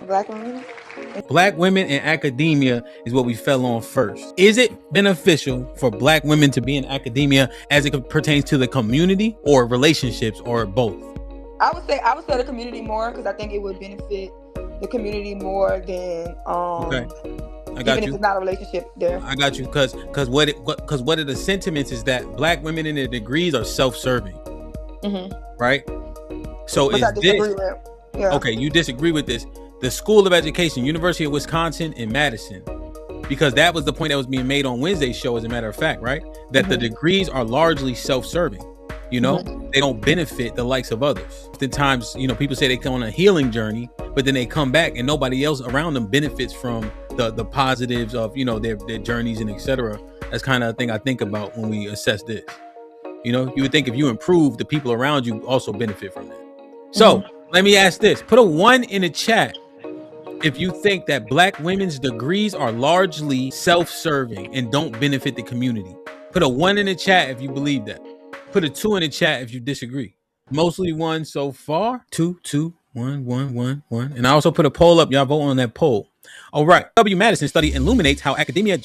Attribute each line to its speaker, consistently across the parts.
Speaker 1: Black women.
Speaker 2: Black women in academia is what we fell on first. Is it beneficial for black women to be in academia as it pertains to the community or relationships or both?
Speaker 1: I would say the community more because I think it would benefit the community more than
Speaker 2: Okay, I
Speaker 1: even
Speaker 2: got
Speaker 1: if
Speaker 2: you.
Speaker 1: it's not a relationship there.
Speaker 2: I got you. Because what are the sentiments is that black women in their degrees are self-serving,
Speaker 1: Mm-hmm.
Speaker 2: right? So
Speaker 1: Which I
Speaker 2: is this
Speaker 1: disagree with. Yeah.
Speaker 2: okay? You disagree with this? The School of Education, University of Wisconsin in Madison, because that was the point that was being made on Wednesday's show, as a matter of fact, right? That the
Speaker 1: Mm-hmm.
Speaker 2: degrees are largely self-serving. You know,
Speaker 1: Mm-hmm.
Speaker 2: they don't benefit the likes of others. Oftentimes, people say they come on a healing journey, but then they come back and nobody else around them benefits from the positives of their journeys and etc. That's kind of the thing I think about when we assess this. You would think if you improve, the people around you also benefit from that. So let me ask this: put a 1 in the chat if you think that black women's degrees are largely self-serving and don't benefit the community. Put a 1 in the chat if you believe that. Put a 2 in the chat if you disagree. Mostly 1 so far. 2, 2, 1, 1, 1, 1. And I also put a poll up. Y'all vote on that poll. All right. W. Madison study illuminates how academia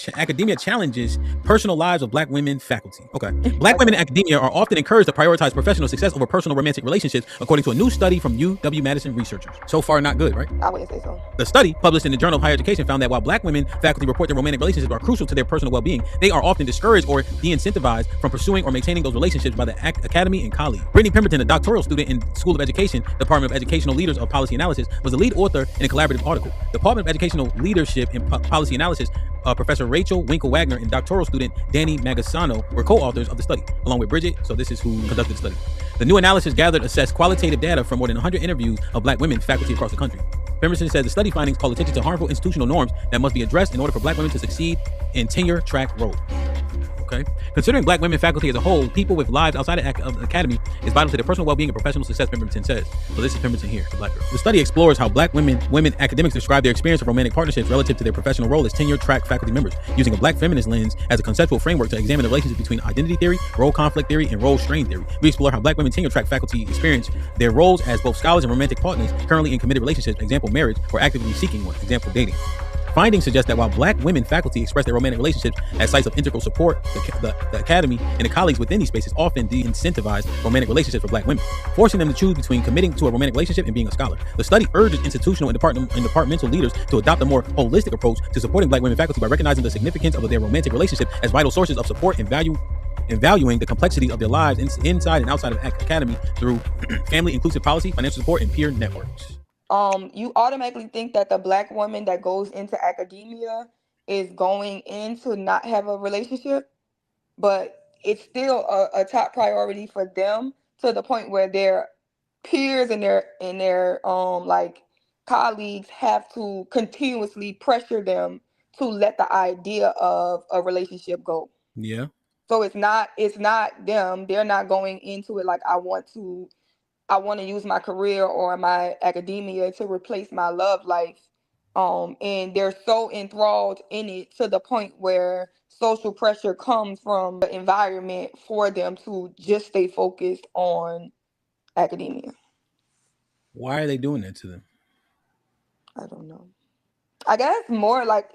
Speaker 2: challenges personal lives of black women faculty. Okay. Black women in academia are often encouraged to prioritize professional success over personal romantic relationships, according to a new study from UW Madison researchers. So far, not good, right?
Speaker 1: I wouldn't say so.
Speaker 2: The study, published in the Journal of Higher Education, found that while black women faculty report their romantic relationships are crucial to their personal well-being, they are often discouraged or de-incentivized from pursuing or maintaining those relationships by the academy and colleagues. Brittany Pemberton, a doctoral student in School of Education, Department of Educational Leaders of Policy Analysis, was the lead author in a collaborative article. The Department of Educational Leadership in Policy Analysis, Professor Rachel Winkle-Wagner and doctoral student Danny Magasano were co-authors of the study, along with Bridget. So this is who conducted the study. The new analysis assessed qualitative data from more than 100 interviews of black women faculty across the country. Pemberton says the study findings call attention to harmful institutional norms that must be addressed in order for black women to succeed in tenure track roles. Okay. Considering black women faculty as a whole, people with lives outside of the academy is vital to their personal well-being and professional success, Pemberton says. So this is Pemberton here, the black girl. The study explores how black women academics describe their experience of romantic partnerships relative to their professional role as tenure track faculty members, using a black feminist lens as a conceptual framework to examine the relationship between identity theory, role conflict theory, and role strain theory. We explore how black women tenure track faculty experience their roles as both scholars and romantic partners currently in committed relationships, example marriage, or actively seeking one, example dating. Findings suggest that while black women faculty express their romantic relationships as sites of integral support, the academy and the colleagues within these spaces often de-incentivize romantic relationships for black women, forcing them to choose between committing to a romantic relationship and being a scholar. The study urges institutional and departmental leaders to adopt a more holistic approach to supporting black women faculty by recognizing the significance of their romantic relationship as vital sources of support and valuing the complexities of their lives inside and outside of the academy through family inclusive policy, financial support, and peer networks.
Speaker 1: You automatically think that the black woman that goes into academia is going in to not have a relationship, but it's still a top priority for them to the point where their peers and their like colleagues have to continuously pressure them to let the idea of a relationship go.
Speaker 2: Yeah.
Speaker 1: So it's not them. They're not going into it like I want to use my career or my academia to replace my love life. And they're so enthralled in it to the point where social pressure comes from the environment for them to just stay focused on academia.
Speaker 2: Why are they doing that to them?
Speaker 1: I don't know. I guess more like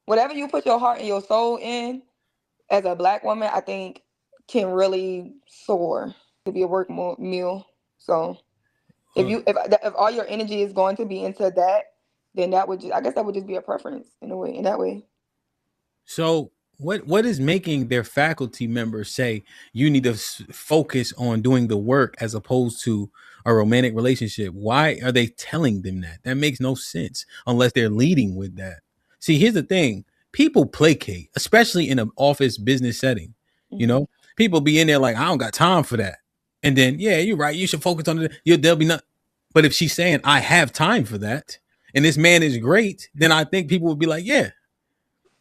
Speaker 1: whatever you put your heart and your soul in as a black woman, I think can really soar. To be a meal. So if all your energy is going to be into that, then I guess that would just be a preference in that way.
Speaker 2: So what is making their faculty members say you need to focus on doing the work as opposed to a romantic relationship? Why are they telling them that? That makes no sense unless they're leading with that. See, here's the thing. People placate, especially in an office business setting. You
Speaker 1: Mm-hmm.
Speaker 2: know, people be in there like, I don't got time for that. And then, yeah, you're right. You should focus on it. There'll be not. But if she's saying, I have time for that, and this man is great, then I think people would be like, yeah.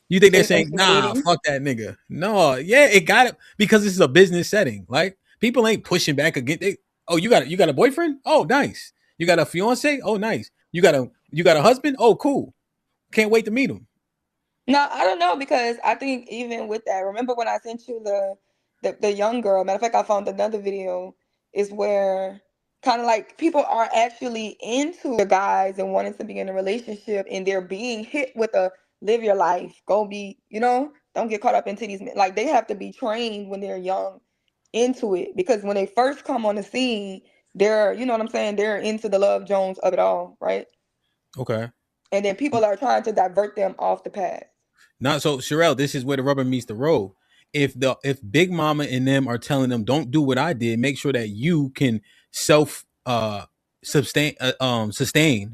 Speaker 2: You think
Speaker 1: So
Speaker 2: they're
Speaker 1: you think
Speaker 2: saying,
Speaker 1: she's
Speaker 2: nah,
Speaker 1: leading?
Speaker 2: fuck that nigga? No, yeah, it got it because this is a business setting. Like people ain't pushing back against it. Oh, you got a boyfriend? Oh, nice. You got a fiance? Oh, nice. You got a husband? Oh, cool. Can't wait to meet him.
Speaker 1: No, I don't know because I think even with that, remember when I sent you the young girl? Matter of fact, I found another video is where kind of like people are actually into the guys and wanting to be in a relationship, and they're being hit with a live your life, go be, don't get caught up into these men. Like they have to be trained when they're young into it, because when they first come on the scene, they're, you know what I'm saying, they're into the Love Jones of it all, right?
Speaker 2: Okay.
Speaker 1: And then people are trying to divert them off the path.
Speaker 2: Not so, Sherelle. This is where the rubber meets the road. If Big Mama and them are telling them don't do what I did, make sure that you can self sustain,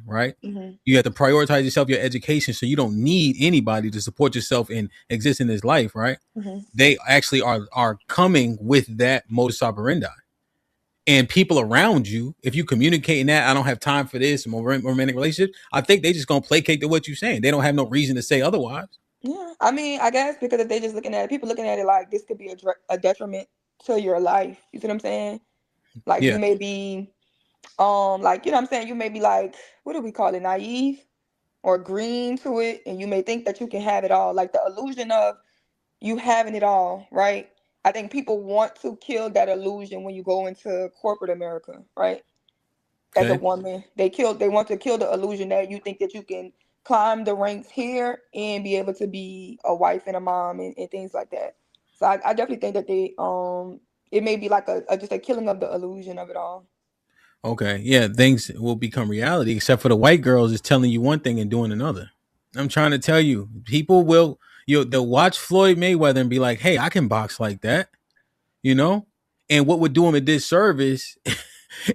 Speaker 2: right?
Speaker 1: Hmm.
Speaker 2: You have to prioritize yourself, your education, so you don't need anybody to support yourself and exist in this life, right?
Speaker 1: Hmm.
Speaker 2: They actually are coming with that modus operandi. And people around you, if you communicating that I don't have time for this romantic relationship, I think they just gonna placate to what you're saying. They don't have no reason to say otherwise.
Speaker 1: Yeah, I mean, I guess because if they just looking at it, people looking at it like this could be a detriment to your life. You see what I'm saying? Like you
Speaker 2: Yeah.
Speaker 1: may be, like, you know what I'm saying, you may be like, what do we call it, naive or green to it, and you may think that you can have it all, like the illusion of you having it all, right? I think people want to kill that illusion when you go into corporate America, right? As a
Speaker 2: Okay.
Speaker 1: woman, they want to kill the illusion that you think that you can climb the ranks here and be able to be a wife and a mom, and things like that. So I definitely think that it may be like just a killing of the illusion of it all.
Speaker 2: Okay. Yeah. Things will become reality, except for the white girls is telling you one thing and doing another. I'm trying to tell you, people will they'll watch Floyd Mayweather and be like, "Hey, I can box like that," you know. And what would do him a disservice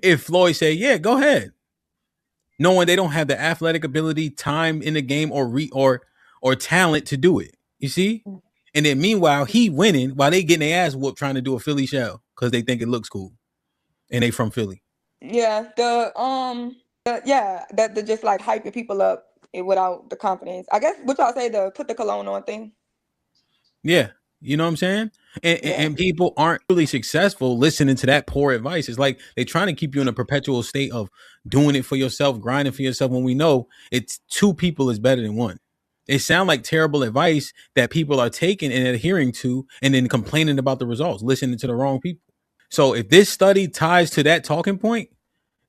Speaker 2: if Floyd said, "Yeah, go ahead," knowing they don't have the athletic ability, time in the game, or talent to do it. You see. And then meanwhile, he winning while they getting their ass whooped trying to do a Philly shell because they think it looks cool and they from Philly.
Speaker 1: Yeah, yeah, that the just like hyping people up without the confidence. I guess what y'all say, the put the cologne on thing.
Speaker 2: Yeah. You know what I'm saying?
Speaker 1: Yeah.
Speaker 2: And people aren't really successful listening to that poor advice. It's like they're trying to keep you in a perpetual state of doing it for yourself, grinding for yourself, when we know it's two people is better than one. It sounds like terrible advice that people are taking and adhering to and then complaining about the results, listening to the wrong people. So if this study ties to that talking point,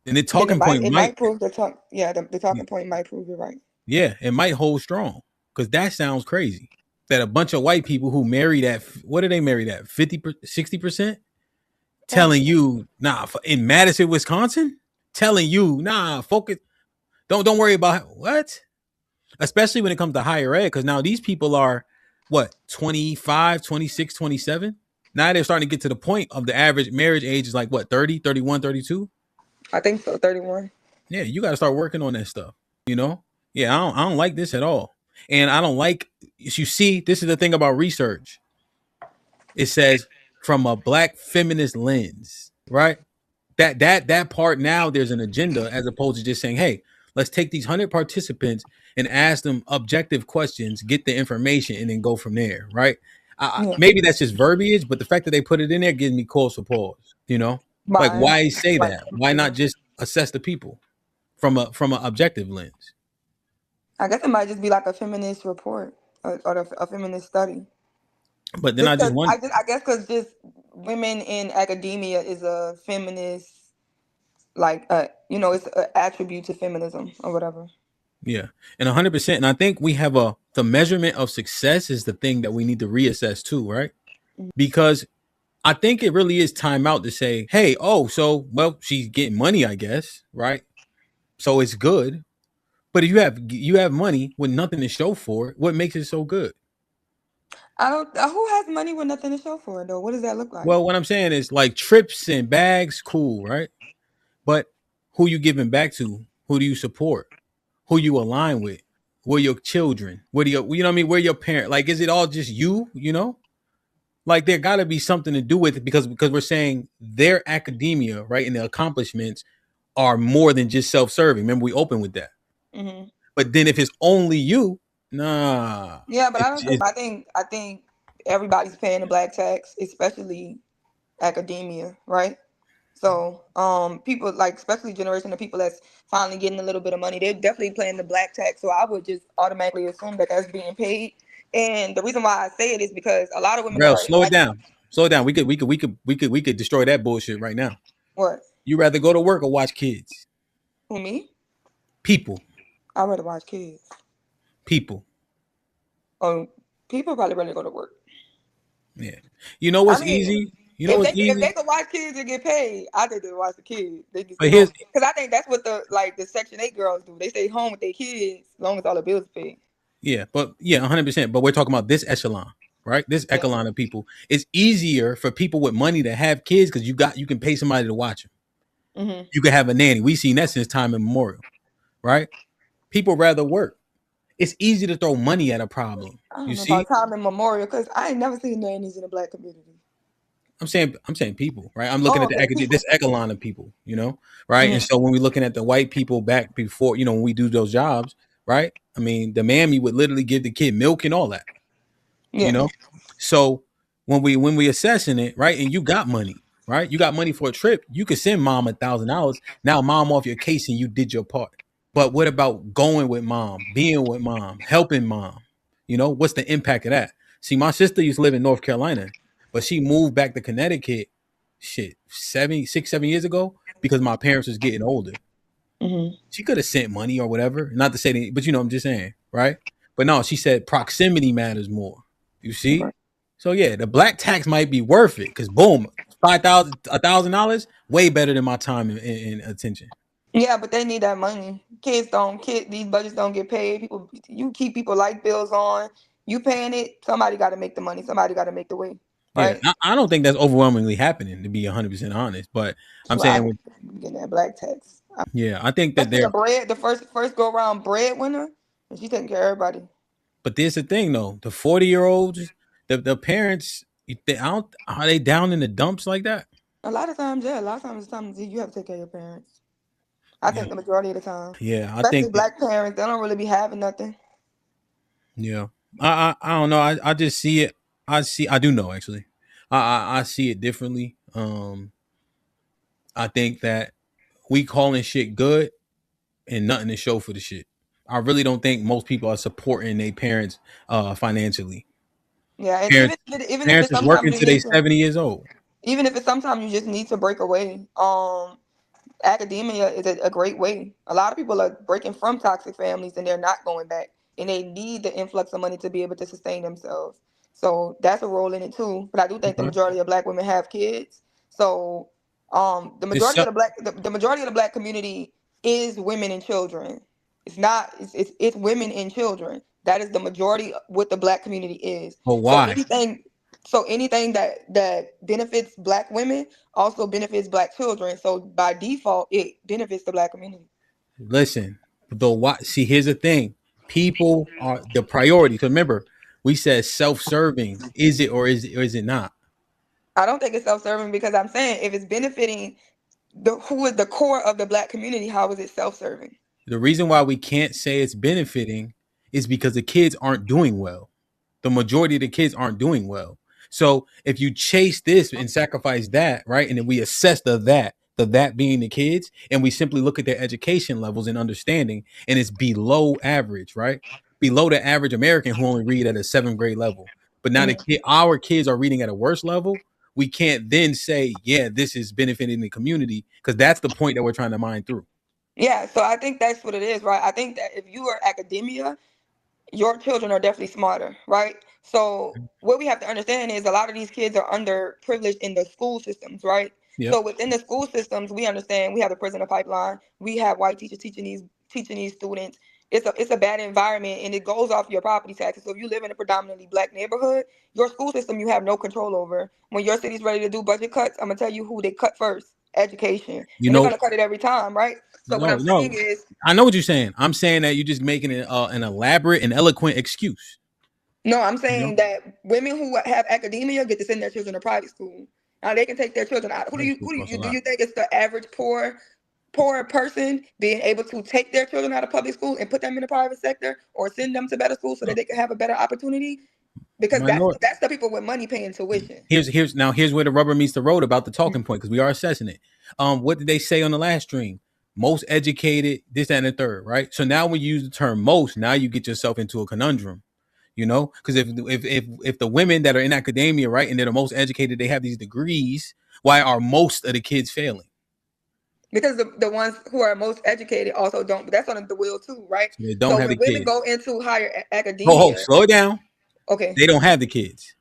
Speaker 2: then the
Speaker 1: Then
Speaker 2: talking point
Speaker 1: it
Speaker 2: might,
Speaker 1: might prove the talking point might prove it right.
Speaker 2: yeah, it might hold strong because that sounds crazy. That a bunch of white people who marry that, what do they marry that, 50 60%, telling
Speaker 1: Possibly.
Speaker 2: you, nah, in Madison, Wisconsin, telling you, nah, focus, don't worry about what, especially when it comes to higher ed, because now these people are what, 25, 26, 27. Now they're starting to get to the point of the average marriage age is like what, 30, 31, 32.
Speaker 1: I think so. 31.
Speaker 2: Yeah, you got to start working on that stuff, you know. Yeah, I don't like this at all. And I don't like, you see, this is the thing about research. It says from a black feminist lens, right? That part, now there's an agenda as opposed to just saying, "Hey, let's take these 100 participants and ask them objective questions, get the information, and then go from there." Right?
Speaker 1: Yeah.
Speaker 2: Maybe that's just verbiage, but the fact that they put it in there gives me cause for pause. You know, like
Speaker 1: Mine.
Speaker 2: why say
Speaker 1: Like,
Speaker 2: that? Why not just assess the people from an objective lens?
Speaker 1: I guess it might just be like a feminist report, or a feminist study.
Speaker 2: But then
Speaker 1: Just
Speaker 2: I just
Speaker 1: because
Speaker 2: want,
Speaker 1: I guess because just women in academia is a feminist, like, it's an attribute to feminism or whatever.
Speaker 2: yeah, and 100%. And I think we have the measurement of success is the thing that we need to reassess too, right? Because I think it really is time out to say, hey, oh, so well, she's getting money, I guess, right? So it's good. But if you have money with nothing to show for it, what makes it so good?
Speaker 1: I don't. Who has money with nothing to show for it though? What does that look like?
Speaker 2: Well, what I'm saying is like trips and bags, cool, right? But who you giving back to? Who do you support? Who you align with? Where your children? Where do you know what I mean? Where your parent? Like, is it all just you? You know? Like there got to be something to do with it because we're saying their academia, right, and their accomplishments are more than just self-serving. Remember, we open with that.
Speaker 1: Hmm.
Speaker 2: But then if it's only you, nah,
Speaker 1: Yeah, but I don't think.
Speaker 2: it
Speaker 1: I think everybody's paying the black tax, especially academia, right? So, people like, especially generation of people that's finally getting a little bit of money, they're definitely paying the black tax. So I would just automatically assume that that's being paid. And the reason why I say it is because a lot of women that
Speaker 2: bro,
Speaker 1: are in
Speaker 2: slow it down. Slow it down. We could destroy that bullshit right now.
Speaker 1: what?
Speaker 2: You rather go to work or watch kids?
Speaker 1: Who, me?
Speaker 2: People,
Speaker 1: I rather watch kids.
Speaker 2: people.
Speaker 1: Oh, people probably rather go to work.
Speaker 2: Yeah. You know
Speaker 1: I
Speaker 2: what's
Speaker 1: mean,
Speaker 2: easy? You know what's
Speaker 1: if they
Speaker 2: easy?
Speaker 1: could watch kids and get paid, I think they would watch the kids. They can
Speaker 2: But
Speaker 1: stay home
Speaker 2: here's
Speaker 1: because I think that's what the Section 8 girls do. They stay home with their kids as long as all the bills are paid.
Speaker 2: yeah, but yeah, 100%. But we're talking about this echelon, right? This
Speaker 1: Yeah.
Speaker 2: echelon of people. It's easier for people with money to have kids because you can pay somebody to watch them.
Speaker 1: Hmm.
Speaker 2: You can have a nanny. We've seen that since time immemorial, right? People rather work. It's easy to throw money at a problem.
Speaker 1: I
Speaker 2: You
Speaker 1: don't know about
Speaker 2: see,
Speaker 1: time immemorial because I ain't never seen nannies in the black community.
Speaker 2: I'm saying people, right? I'm looking
Speaker 1: Oh,
Speaker 2: at
Speaker 1: okay,
Speaker 2: this
Speaker 1: people.
Speaker 2: echelon of people, right? And
Speaker 1: Hmm.
Speaker 2: so when we're looking at the white people back before, when we do those jobs, right? I mean, the mammy would literally give the kid milk and all that, you
Speaker 1: Yeah.
Speaker 2: know. So when we assessing it, right, and you got money, right? You got money for a trip, you could send mom $1,000. Now mom off your case and you did your part. But what about going with mom, being with mom, helping mom? What's the impact of that? See, my sister used to live in North Carolina, but she moved back to Connecticut, shit, 7 6 7 years ago because my parents was getting older.
Speaker 1: Hmm.
Speaker 2: She could have sent money or whatever. Not to say that, but I'm just saying, right? But no, she said proximity matters more. You see?
Speaker 1: Okay.
Speaker 2: So yeah, the black tax might be worth it because boom, 5,000, $1,000, way better than my time and attention.
Speaker 1: Yeah, but they need that money. These budgets don't get paid. You keep people light bills on. You paying it. Somebody got to make the money. Somebody got to make the way,
Speaker 2: Yeah,
Speaker 1: right?
Speaker 2: I don't think that's overwhelmingly happening to be 100% honest, but I'm
Speaker 1: Well, I
Speaker 2: saying,
Speaker 1: think we getting that black tax.
Speaker 2: yeah, I think that
Speaker 1: Especially
Speaker 2: they're.
Speaker 1: the first go around breadwinner, and she taking care of everybody.
Speaker 2: But there's the thing though, the 40-year-olds, the parents, I don't, are they down in the dumps like that?
Speaker 1: A lot of times, yeah, a lot of times, you have to take care of your parents. I
Speaker 2: Yeah,
Speaker 1: think the majority of the time,
Speaker 2: yeah, I
Speaker 1: especially
Speaker 2: think that.
Speaker 1: black parents, they don't really be having nothing.
Speaker 2: Yeah, I don't know. I just see it. I do know actually. I see it differently. I think that we calling shit good and nothing to show for the shit. I really don't think most people are supporting their parents financially.
Speaker 1: Yeah, and
Speaker 2: Parents
Speaker 1: even if
Speaker 2: parents
Speaker 1: it's
Speaker 2: is
Speaker 1: sometimes
Speaker 2: working
Speaker 1: you
Speaker 2: till they
Speaker 1: need to,
Speaker 2: 70 years old.
Speaker 1: even if it's sometimes you just need to break away. Academia is a great way. A lot of people are breaking from toxic families and they're not going back, and they need the influx of money to be able to sustain themselves. So that's a role in it too. But I do think the
Speaker 2: Okay.
Speaker 1: majority of black women have kids. So the
Speaker 2: Just
Speaker 1: majority of the majority of the black community is women and children. It's not it's women and children. That is the majority of what the black community is.
Speaker 2: but
Speaker 1: So
Speaker 2: why?
Speaker 1: anything that benefits black women also benefits black children. So by default, it benefits the black community.
Speaker 2: Listen, the why. See, here's the thing: people are the priority. So remember, we said self-serving. Is it or is it not?
Speaker 1: I don't think it's self-serving because I'm saying if it's benefiting the who is the core of the black community, how is it self-serving?
Speaker 2: The reason why we can't say it's benefiting is because the kids aren't doing well. The majority of the kids aren't doing well. So if you chase this and sacrifice that, right, and then we assess the that being the kids, and we simply look at their education levels and understanding, and it's below average, right? Below the average American who only read at a seventh grade level. But now
Speaker 1: Mhm.
Speaker 2: our kids are reading at a worse level. We can't then say, yeah, this is benefiting the community because that's the point that we're trying to mine through.
Speaker 1: Yeah, so I think that's what it is, right? I think that if you are academia, your children are definitely smarter, right? So what we have to understand is a lot of these kids are underprivileged in the school systems, right?
Speaker 2: Yep.
Speaker 1: So within the school systems, we understand we have the prisoner pipeline. We have white teachers teaching these students. It's a bad environment, and it goes off your property taxes. So if you live in a predominantly black neighborhood, your school system you have no control over. When your city's ready to do budget cuts, I'm gonna tell you who they cut first: education,
Speaker 2: You
Speaker 1: and they're
Speaker 2: know,
Speaker 1: gonna cut it every time, right? So what
Speaker 2: no,
Speaker 1: I'm saying
Speaker 2: no.
Speaker 1: is
Speaker 2: I know what you're saying. I'm saying that you're just making an elaborate and eloquent excuse.
Speaker 1: no, I'm
Speaker 2: You know,
Speaker 1: saying that women who have academia get to send their children to private school. Now they can take their children out.
Speaker 2: private school costs a
Speaker 1: Do
Speaker 2: lot.
Speaker 1: you think it's the average poor person being able to take their children out of public school and put them in the private sector or send them to better school so that
Speaker 2: No,
Speaker 1: they can have a better opportunity? Because
Speaker 2: my lord.
Speaker 1: that's the people with money paying tuition.
Speaker 2: Here's where the rubber meets the road about the talking point because we are assessing it. What did they say on the last stream? Most educated, this, that, and the third, right? So now when you use the term most, now you get yourself into a conundrum. Because if the women that are in academia, right, and they're the most educated, they have these degrees. Why are most of the kids failing?
Speaker 1: because the ones who are most educated also don't. But that's on the will too, right?
Speaker 2: So they don't
Speaker 1: So
Speaker 2: have
Speaker 1: when
Speaker 2: the
Speaker 1: women
Speaker 2: kids.
Speaker 1: go into higher
Speaker 2: Oh,
Speaker 1: academia,
Speaker 2: slow it down.
Speaker 1: okay,
Speaker 2: They don't have the kids.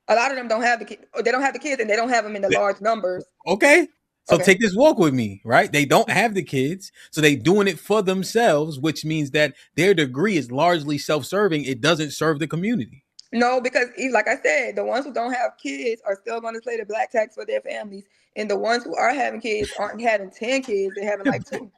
Speaker 1: a lot of them don't have the kids. They don't have the kids, and they don't have them in the large numbers.
Speaker 2: Okay. So
Speaker 1: Okay.
Speaker 2: take this walk with me, right? They don't have the kids, so they doing it for themselves, which means that their degree is largely self-serving. It doesn't serve the community.
Speaker 1: No, because like I said, the ones who don't have kids are still going to pay the black tax for their families, and the ones who are having kids aren't having 10 kids; they're having like two.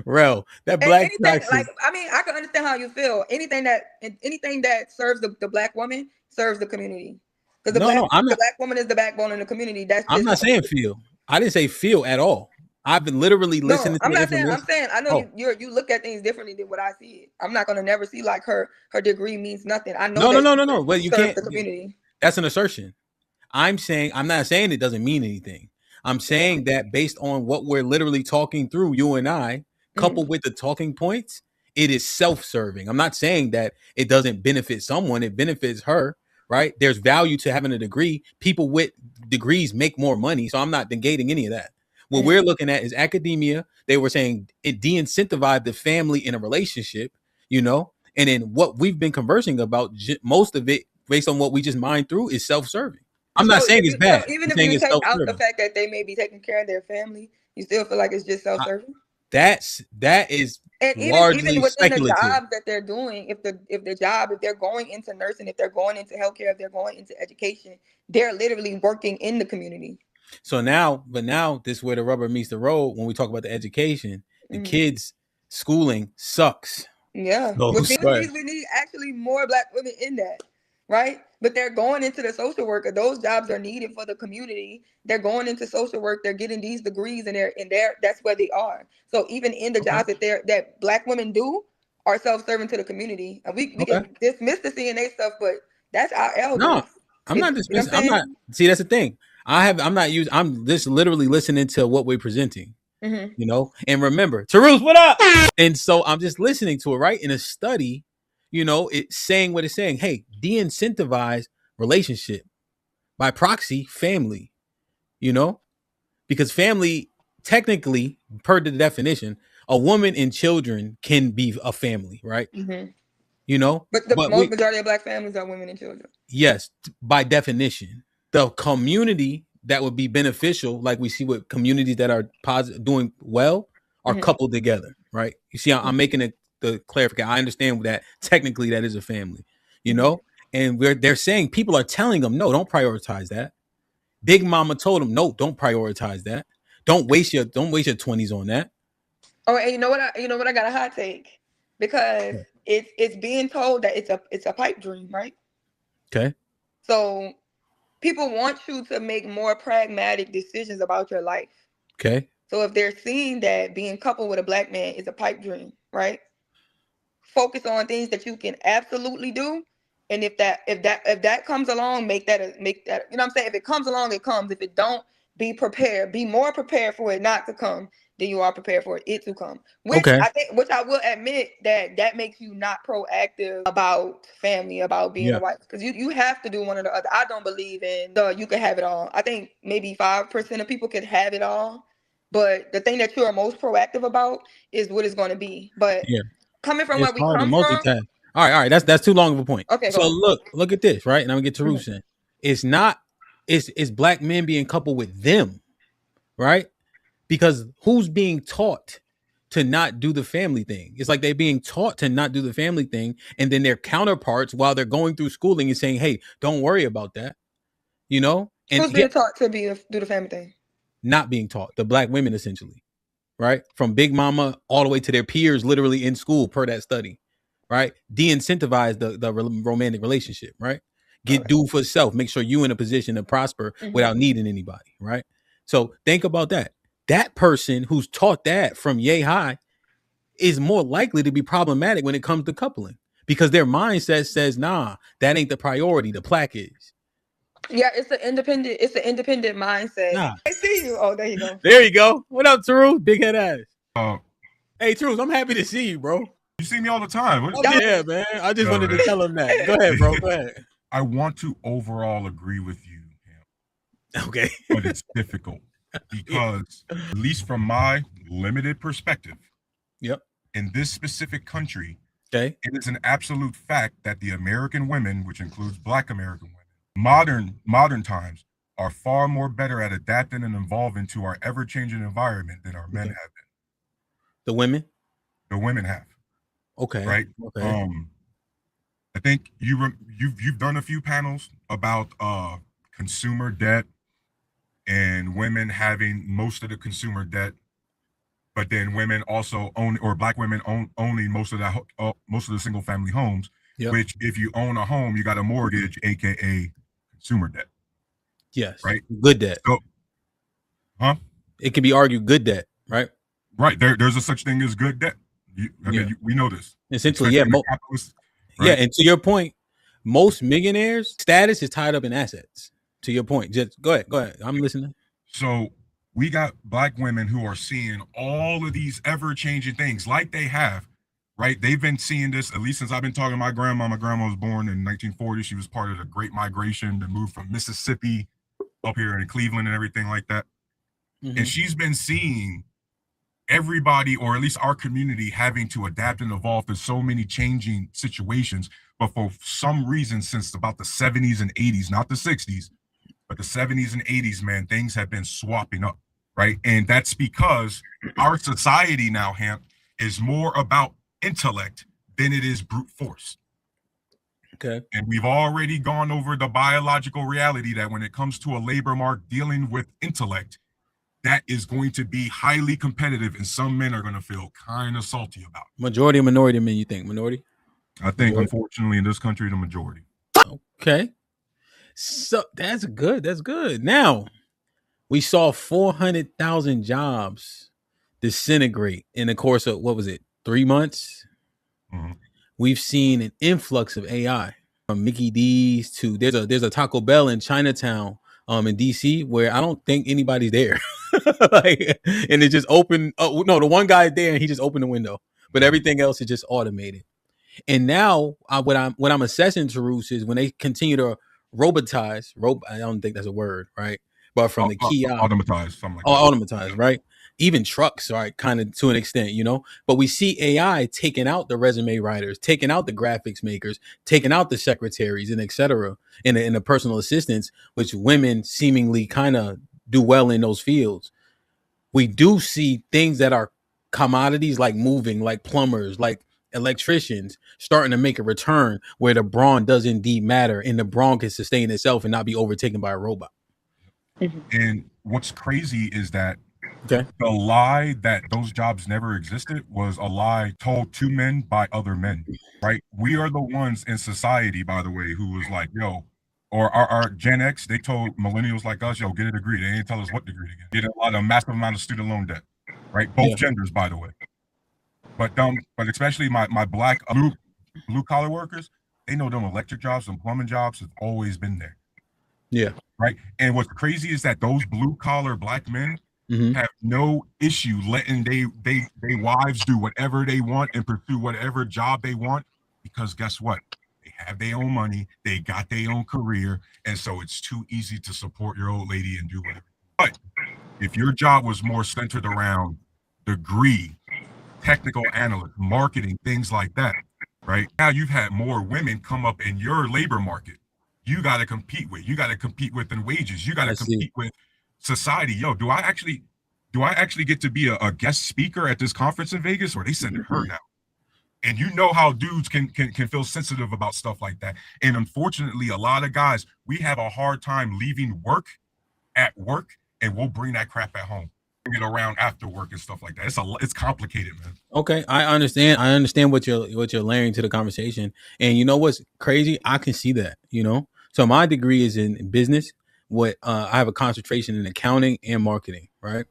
Speaker 2: Rel, that
Speaker 1: And
Speaker 2: black
Speaker 1: anything like,
Speaker 2: taxes.
Speaker 1: I mean, I can understand how you feel. Anything that serves the black woman serves the community, because
Speaker 2: No, no,
Speaker 1: the black woman is the backbone in the community. That's
Speaker 2: I'm
Speaker 1: just
Speaker 2: not
Speaker 1: how it
Speaker 2: saying
Speaker 1: is.
Speaker 2: feel. I didn't say feel at all. I've been literally
Speaker 1: No,
Speaker 2: listening to
Speaker 1: I'm
Speaker 2: the
Speaker 1: not saying. I'm
Speaker 2: information.
Speaker 1: saying I know
Speaker 2: Oh,
Speaker 1: you look at things differently than what I see it. I'm not gonna never see like her degree means nothing. I know
Speaker 2: no, no,
Speaker 1: that
Speaker 2: no,
Speaker 1: she
Speaker 2: no, no. Well, you
Speaker 1: serves
Speaker 2: can't.
Speaker 1: the community.
Speaker 2: That's an assertion. I'm not saying it doesn't mean anything. I'm
Speaker 1: Okay.
Speaker 2: saying that based on what we're literally talking through, you and I,
Speaker 1: Hmm.
Speaker 2: coupled with the talking points, it is self-serving. I'm not saying that it doesn't benefit someone, it benefits her, right? There's value to having a degree. People with degrees make more money. So I'm not negating any of that. What
Speaker 1: Hmm.
Speaker 2: we're looking at is academia. They were saying it de-incentivized the family in a relationship, you know? And then what we've been conversing about, most of it, based on what we just mined through, is self-serving. I'm not saying it's
Speaker 1: So
Speaker 2: bad.
Speaker 1: even
Speaker 2: I'm
Speaker 1: if
Speaker 2: saying
Speaker 1: you
Speaker 2: it's
Speaker 1: take out the
Speaker 2: self-serving.
Speaker 1: fact that they may be taking care of their family, you still feel like it's just
Speaker 2: I,
Speaker 1: self-serving.
Speaker 2: that is
Speaker 1: And even
Speaker 2: largely
Speaker 1: within the
Speaker 2: speculative.
Speaker 1: jobs that they're doing, if they're going into nursing, if they're going into healthcare, if they're going into education, they're literally working in the community.
Speaker 2: So now, but now this is where the rubber meets the road when we talk about the education. The
Speaker 1: Hmm.
Speaker 2: kids' schooling sucks.
Speaker 1: Yeah,
Speaker 2: So,
Speaker 1: which
Speaker 2: but
Speaker 1: means we need actually more black women in that, right? But they're going into the social worker. Those jobs are needed for the community. They're going into social work. They're getting these degrees, and that's where they are. So even in the
Speaker 2: okay,
Speaker 1: jobs that black women do are self-serving to the the community. And we
Speaker 2: okay.
Speaker 1: can dismiss the CNA stuff, but that's our
Speaker 2: No,
Speaker 1: elders.
Speaker 2: I'm
Speaker 1: It's,
Speaker 2: not
Speaker 1: you know what
Speaker 2: dismissing.
Speaker 1: I'm
Speaker 2: I'm not.
Speaker 1: saying?
Speaker 2: See, that's the thing. I'm not using. I'm just literally listening to what we're presenting.
Speaker 1: Hmm.
Speaker 2: And remember, Tarus, what up? And so I'm just listening to it, right? In a study, it's saying what it's saying. Hey, de-incentivize relationship by proxy, family, you know, because family, technically, per the definition, a woman and children can be a family, right?
Speaker 1: Hmm. But the
Speaker 2: But
Speaker 1: most majority of black families are women and children.
Speaker 2: yes, by definition, the community that would be beneficial, like we see with communities that are positive, doing well, are
Speaker 1: Hmm.
Speaker 2: coupled together, right? You see, I'm making the clarification. I understand that technically that is a family, you
Speaker 1: Hmm.
Speaker 2: know, and they're saying people are telling them, no, don't prioritize that. Big Mama told them, no, don't prioritize that. Don't waste your 20s on that.
Speaker 1: Oh, and you know what I got a hot take, because it's being told that it's a pipe dream, right?
Speaker 2: Okay,
Speaker 1: So people want you to make more pragmatic decisions about your life.
Speaker 2: okay,
Speaker 1: So if they're seeing that being coupled with a black man is a pipe dream, right? Focus on things that you can absolutely do. And if that comes along, make that, you know what I'm saying? If it comes along, it comes. If it don't, be prepared. Be more prepared for it not to come than you are prepared for it to come.
Speaker 2: okay,
Speaker 1: Which I will admit that makes you not proactive about family, about being a
Speaker 2: yeah,
Speaker 1: wife. Because you have to do one or the other. I don't believe in the you can have it all. I think maybe 5% of people can have it all. But the thing that you are most proactive about is what it's going to be. But
Speaker 2: yeah.
Speaker 1: coming from
Speaker 2: It's
Speaker 1: where we
Speaker 2: hard to
Speaker 1: come from.
Speaker 2: multitask. All right. That's too long of a point.
Speaker 1: Okay,
Speaker 2: So
Speaker 1: go.
Speaker 2: look at this, right? And I'm gonna get to
Speaker 1: Mhm.
Speaker 2: Rusin. It's not. It's black men being coupled with them, right? Because who's being taught to not do the family thing? It's like they're being taught to not do the family thing, and then their counterparts, while they're going through schooling, is saying, "Hey, don't worry about that," And
Speaker 1: Who's being taught to do the family thing?
Speaker 2: not being taught the black women essentially, right? From Big Mama all the way to their peers, literally in school, per that study, right? De-incentivize the romantic relationship, right? Get
Speaker 1: Okay.
Speaker 2: due for self. Make sure you in a position to prosper
Speaker 1: Hmm.
Speaker 2: without needing anybody, right? So think about that. That person who's taught that from yay high is more likely to be problematic when it comes to coupling because their mindset says, nah, that ain't the priority. The plaque is.
Speaker 1: Yeah, it's an independent mindset.
Speaker 2: Nah.
Speaker 1: I see you. Oh, there you go.
Speaker 2: There you go. What up, Taru? Big head ass.
Speaker 3: Uh,
Speaker 2: Hey, Truth, I'm happy to see you, bro.
Speaker 3: you see me all the time. What,
Speaker 1: Y'all,
Speaker 2: Yeah, man. I just
Speaker 3: no,
Speaker 2: wanted to tell him that. Go ahead, bro. Go ahead.
Speaker 3: I want to overall agree with you,
Speaker 2: Okay.
Speaker 3: but it's difficult
Speaker 2: Yeah.
Speaker 3: because, at least from my limited perspective,
Speaker 2: Yep.
Speaker 3: in this specific country,
Speaker 2: Okay.
Speaker 3: it is an absolute fact that the American women, which includes Black American women, modern times, are far more better at adapting and evolving to our ever-changing environment than our men
Speaker 2: Okay.
Speaker 3: have been.
Speaker 2: The women.
Speaker 3: The women have,
Speaker 2: Okay.
Speaker 3: right?
Speaker 2: Okay.
Speaker 3: I think you've done a few panels about consumer debt and women having most of the consumer debt, but then women also own, or Black women owning most of that most of the single family homes.
Speaker 2: Yep.
Speaker 3: Which, if you own a home, you got a mortgage, aka consumer debt.
Speaker 2: Yes.
Speaker 3: Right.
Speaker 2: Good debt.
Speaker 3: So, huh?
Speaker 2: It can be argued good debt, right?
Speaker 3: Right. There's a such thing as good debt. We know this.
Speaker 2: Essentially, yeah.
Speaker 3: Right?
Speaker 2: Yeah, and to your point, most millionaires' status is tied up in assets. To your point, just go ahead. I'm listening.
Speaker 3: So we got Black women who are seeing all of these ever-changing things like they have, right? They've been seeing this at least since I've been talking to my grandma. My grandma was born in 1940. She was part of the Great Migration that moved from Mississippi up here in Cleveland and everything like that. And she's been seeing everybody, or at least our community, having to adapt and evolve to so many changing situations. But for some reason, since about the 70s and 80s, not the 60s, but the 70s and 80s, man, things have been swapping up, right? And that's because our society now, Hamp, is more about intellect than it is brute force.
Speaker 2: Okay.
Speaker 3: And we've already gone over the biological reality that when it comes to a labor market dealing with intellect, that is going to be highly competitive, and some men are going to feel kind of salty about it.
Speaker 2: Majority or minority men, you think? Minority?
Speaker 3: I think, unfortunately, in this country, the majority.
Speaker 2: Okay. So that's good. That's good. Now, we saw 400,000 jobs disintegrate in the course of, what was it, 3 months? We've seen an influx of AI from Mickey D's to there's a Taco Bell in Chinatown, in DC, where I don't think anybody's there. Like, and it just opened. Oh no, the one guy there and he just opened the window, but everything else is just automated. And now, what I'm assessing, Tarus, is when they continue to robotize. I don't think that's a word, right? But from the kiosk,
Speaker 3: automatize, something like that.
Speaker 2: Automatize, right? Even trucks, right? Kind of to an extent, But we see AI taking out the resume writers, taking out the graphics makers, taking out the secretaries, and etc. in the personal assistants, which women seemingly kind of do well in those fields. We do see things that are commodities, like moving, like plumbers, like electricians, starting to make a return where the brawn does indeed matter, and the brawn can sustain itself and not be overtaken by a robot.
Speaker 3: And what's crazy is that the lie that those jobs never existed was a lie told to men by other men, right? We are the ones in society, by the way, who was like, yo, or our Gen X, they told millennials like us, yo, get a degree. They didn't tell us what degree to get. Get a massive amount of student loan debt, right? Both genders, by the way. But especially my Black blue collar workers, they know them electric jobs and plumbing jobs have always been there.
Speaker 2: Yeah.
Speaker 3: Right. And what's crazy is that those blue collar Black men have no issue letting they wives do whatever they want and pursue whatever job they want, because guess what? They have their own money, they got their own career, and so it's too easy to support your old lady and do whatever. But if your job was more centered around degree, technical analyst, marketing, things like that, right? Now you've had more women come up in your labor market. You got to compete with. You got to compete with in wages. You got to compete with society. Yo, do I actually get to be a guest speaker at this conference in Vegas, or they sending her now? And you know how dudes can feel sensitive about stuff like that. And unfortunately, a lot of guys, we have a hard time leaving work at work, and we'll bring that crap at home. Bring it around after work and stuff like that. It's complicated, man.
Speaker 2: Okay, I understand what you're layering to the conversation. And you know what's crazy? I can see that, So my degree is in business. I have a concentration in accounting and marketing, right?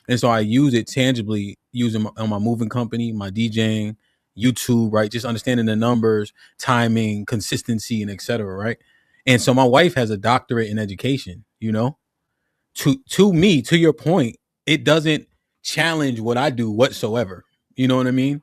Speaker 2: And so I use it tangibly, using on my moving company, my DJing, YouTube, right? Just understanding the numbers, timing, consistency, and etc. Right? And so my wife has a doctorate in education. To me, to your point, it doesn't challenge what I do whatsoever. You know what I mean?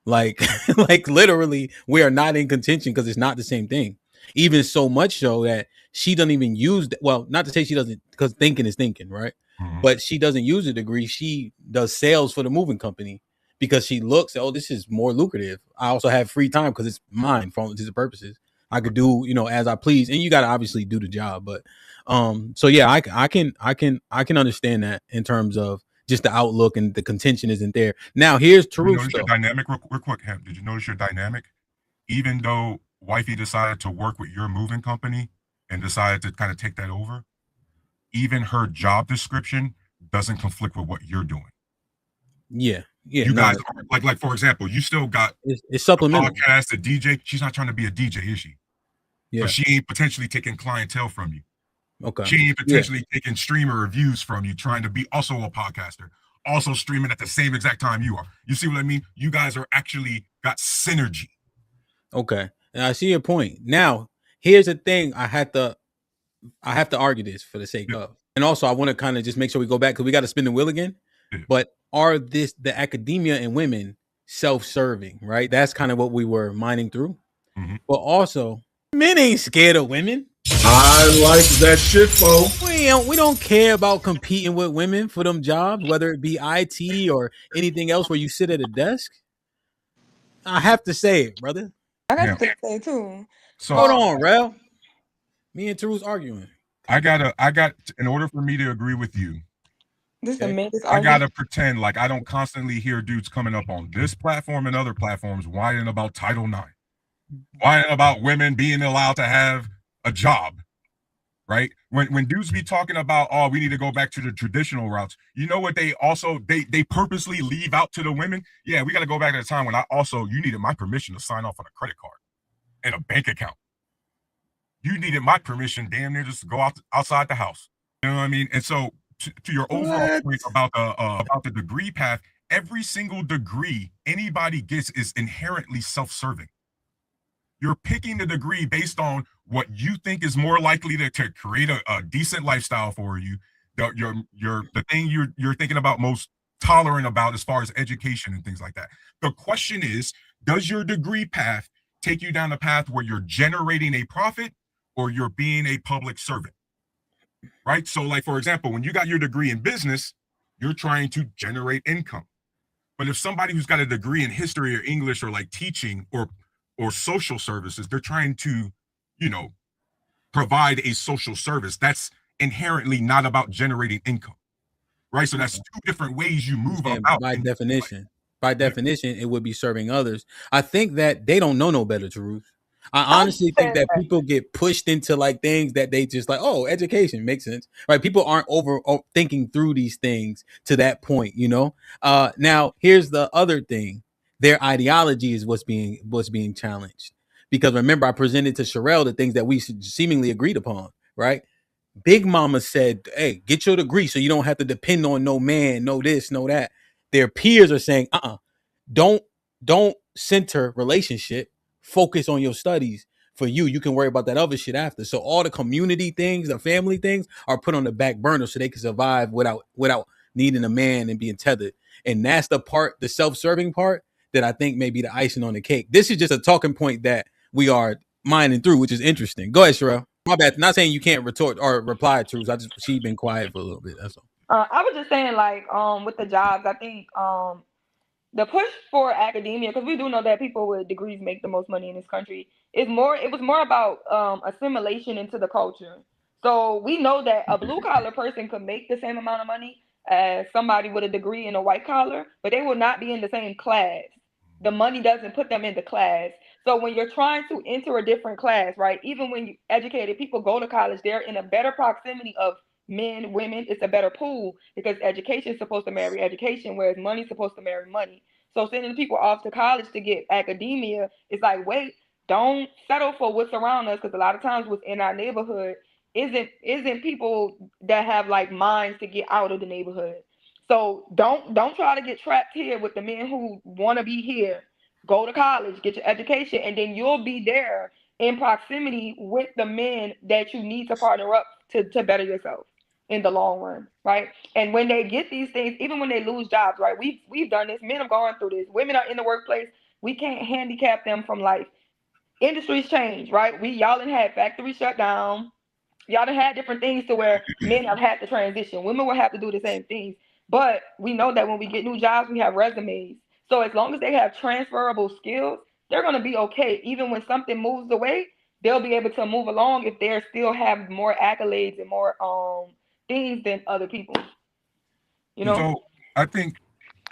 Speaker 2: Like, like literally, we are not in contention because it's not the same thing. Even so much so that she doesn't even use. Well, not to say she doesn't, because thinking is thinking, right?
Speaker 3: Mhm.
Speaker 2: but she doesn't use a degree. She does sales for the moving company because she looks, oh, this is more lucrative. I also have free time because it's mine for all intents and purposes. I could do, as I please, and you got to obviously do the job. But so yeah, I can understand that in terms of just the outlook and the contention isn't there. Now here's
Speaker 3: Did you
Speaker 2: Taruf
Speaker 3: notice your
Speaker 2: though.
Speaker 3: dynamic real quick, Hemp? Did you notice your dynamic? Even though wifey decided to work with your moving company and decided to kind of take that over, even her job description doesn't conflict with what you're doing.
Speaker 2: Yeah, yeah,
Speaker 3: You
Speaker 2: no,
Speaker 3: guys are like for example, you still got
Speaker 2: it's
Speaker 3: the
Speaker 2: supplemental.
Speaker 3: podcast, the DJ. She's not trying to be a DJ, is she? So
Speaker 2: Yeah,
Speaker 3: she ain't potentially taking clientele from you.
Speaker 2: okay,
Speaker 3: She ain't
Speaker 2: yeah,
Speaker 3: potentially taking streamer reviews from you, trying to be also a podcaster, also streaming at the same exact time you are. You see what I mean? You guys are actually got synergy.
Speaker 2: okay. And I see your point. Now here's the thing. I have to argue this for the sake
Speaker 3: Yeah,
Speaker 2: of, and also I want to kind of just make sure we go back because we got to spin the wheel again.
Speaker 3: yeah.
Speaker 2: But are this the academia and women self-serving? Right, that's kind of what we were mining through.
Speaker 3: Mhm.
Speaker 2: But also, men ain't scared of women.
Speaker 4: I like that shit, Fo.
Speaker 2: We don't care about competing with women for them jobs, whether it be IT or anything else where you sit at a desk. I have to say it, brother.
Speaker 1: I got
Speaker 3: Yeah.
Speaker 1: something to say too.
Speaker 3: So
Speaker 2: Hold
Speaker 1: Um,
Speaker 2: on, Rel. Me and Taru's arguing.
Speaker 3: I got in order for me to agree with you,
Speaker 1: this is the
Speaker 2: Okay.
Speaker 1: men's
Speaker 3: I
Speaker 1: argument.
Speaker 3: gotta pretend like I don't constantly hear dudes coming up on this platform and other platforms whining about Title IX, whining about women being allowed to have a job. Right? When dudes be talking about, oh, we need to go back to the traditional routes, you know what they also they purposely leave out to the women? Yeah, we gotta go back to the time when I also you needed my permission to sign off on a credit card and a bank account. You needed my permission damn near just to go outside the house. You know what I mean? And so to your overall
Speaker 2: What?
Speaker 3: point about the degree path, every single degree anybody gets is inherently self-serving. You're picking the degree based on what you think is more likely to create a decent lifestyle for you. The thing you're thinking about most tolerant about as far as education and things like that. The question is, does your degree path take you down a path where you're generating a profit or you're being a public servant? Right? So, like for example, when you got your degree in business, you're trying to generate income. But if somebody who's got a degree in history or English or like teaching or social services, they're trying to, you know, provide a social service. That's inherently not about generating income, right? So that's two different ways you move
Speaker 2: And
Speaker 3: about in life.
Speaker 2: by
Speaker 3: Yeah.
Speaker 2: definition, it would be serving others. I think that they don't know no better, Taruf. I
Speaker 1: I
Speaker 2: honestly think
Speaker 1: said
Speaker 2: that
Speaker 1: that.
Speaker 2: people get pushed into like things that they just like, oh, education makes sense, right? People aren't thinking through these things to that point. Now here's the other thing: their ideology is what's being challenged. Because remember, I presented to Sherelle the things that we seemingly agreed upon, right? Big Mama said, "Hey, get your degree so you don't have to depend on no man, no this, no that." Their peers are saying, don't don't center relationship. Focus on your studies. For you, you can worry about that other shit after. So all the community things, the family things, are put on the back burner so they can survive without needing a man and being tethered. And that's the part, the self-serving part, that I think may be the icing on the cake. This is just a talking point that we are mining through, which is interesting. Go ahead, Sherelle. My bad. Not saying you can't retort or reply to. I just she been quiet for a little bit. That's all.
Speaker 1: I was just saying, like, with the jobs, I think the push for academia, because we do know that people with degrees make the most money in this country, is more. It was more about assimilation into the culture. So we know that a blue collar person could make the same amount of money as somebody with a degree in a white collar, but they will not be in the same class. The money doesn't put them in the class. So when you're trying to enter a different class, right? Even when educated people go to college, they're in a better proximity of men, women. It's a better pool because education is supposed to marry education, whereas money's supposed to marry money. So sending people off to college to get academia is like, wait, don't settle for what's around us, because a lot of times what's in our neighborhood isn't people that have like minds to get out of the neighborhood. So don't try to get trapped here with the men who want to be here. Go to college, get your education, and then you'll be there in proximity with the men that you need to partner up to better yourself in the long run, right? And when they get these things, even when they lose jobs, right? We've done this. Men have gone through this. Women are in the workplace. We can't handicap them from life. Industries change, right? Y'all had factories shut down. Y'all done had different things to where men have had to transition. Women will have to do the same things. But we know that when we get new jobs, we have resumes. So as long as they have transferable skills, they're going to be okay. Even when something moves away, they'll be able to move along if they still have more accolades and more things than other people. You know?
Speaker 3: So I think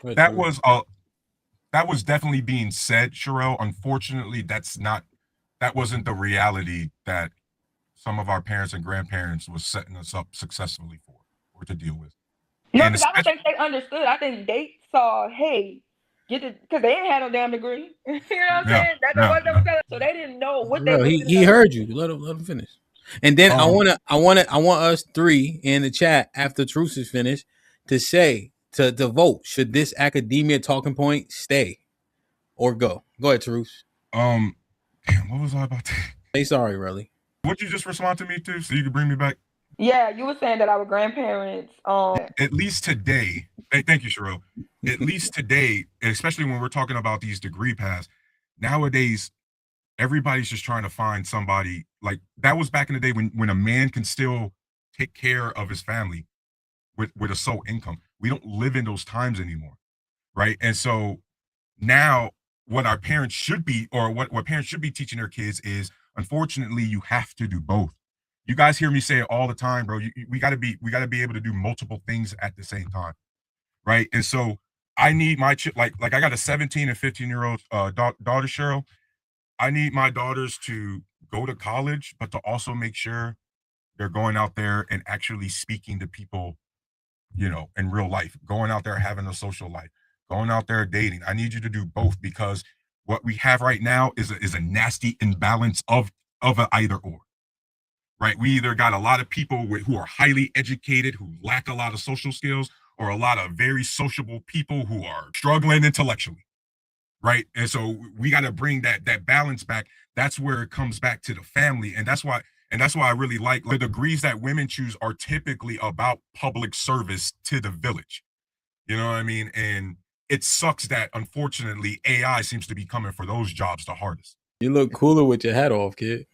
Speaker 3: that was definitely being said, Sherelle. Unfortunately, that wasn't the reality that some of our parents and grandparents was setting us up successfully for or to deal with.
Speaker 1: No,
Speaker 3: And
Speaker 1: because I don't think they understood. I think they saw, hey, get it, because they ain't had no damn degree. You know what I'm saying? That's what they were telling. So they didn't know what they
Speaker 2: Bro,
Speaker 1: were.
Speaker 2: he heard you. Let him finish. And then I want us three in the chat after Truce is finished to say to vote. Should this academia talking point stay or go? Go ahead, Truce.
Speaker 3: Damn, what was I about to
Speaker 2: say? Sorry, really.
Speaker 3: What you just respond to me to, so you can bring me back?
Speaker 1: Yeah, you were saying that our grandparents.
Speaker 3: At least today. Thank you, Sherelle. At least today, especially when we're talking about these degree paths, nowadays everybody's just trying to find somebody. Like that was back in the day when a man can still take care of his family with a sole income. We don't live in those times anymore, right? And so now what our parents should be, or what parents should be teaching their kids is, unfortunately, you have to do both. You guys hear me say it all the time, bro. We gotta be able to do multiple things at the same time, right? And so I need my like I got a 17 and 15-year-old daughter, Cheryl. I need my daughters to go to college, but to also make sure they're going out there and actually speaking to people, in real life, going out there having a social life, going out there dating. I need you to do both, because what we have right now is a nasty imbalance of an either or. Right? We either got a lot of people who are highly educated, who lack a lot of social skills, or a lot of very sociable people who are struggling intellectually. Right? And so we got to bring that balance back. That's where it comes back to the family. And that's why I really like the degrees that women choose are typically about public service to the village. You know what I mean? And it sucks that unfortunately AI seems to be coming for those jobs the hardest.
Speaker 2: You look cooler with your hat off, kid.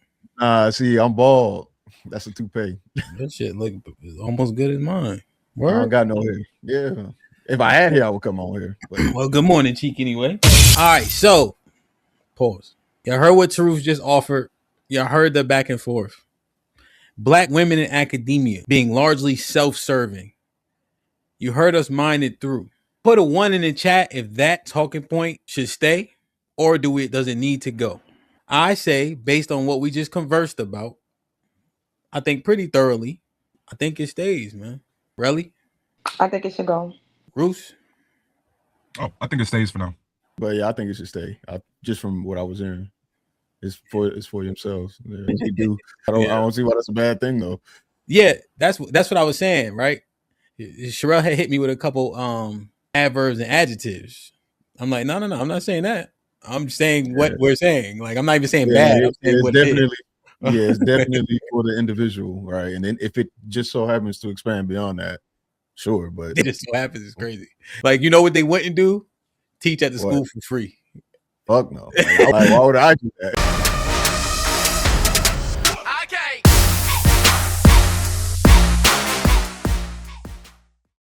Speaker 5: See, I'm bald. That's a toupee.
Speaker 2: That shit look almost good as mine.
Speaker 5: Word? I don't got no hair. Yeah. If I had hair, I would come on here. But.
Speaker 2: Well, good morning, Cheek, anyway. All right, so pause. Y'all heard what Taruf just offered. Y'all heard the back and forth. Black women in academia being largely self-serving. You heard us mind it through. Put a 1 in the chat if that talking point should stay, or does it need to go? I say, based on what we just conversed about, I think pretty thoroughly, I think it stays, man. Really?
Speaker 1: I think it should go.
Speaker 2: Bruce?
Speaker 3: Oh, I think it stays for now.
Speaker 5: But yeah, I think it should stay. Just from what I was hearing, it's for themselves. Yeah, they do. I don't see why that's a bad thing though.
Speaker 2: Yeah, that's what I was saying, right? Sherelle had hit me with a couple adverbs and adjectives. I'm like, no, I'm not saying that. I'm saying what we're saying. Like, I'm not even saying bad. I'm saying what
Speaker 5: definitely. It's definitely for the individual, right? And then if it just so happens to expand beyond that, sure. But
Speaker 2: it just so happens it's crazy. Like, you know what they wouldn't do? Teach at the school for free.
Speaker 5: Fuck no. Like, why would I do that?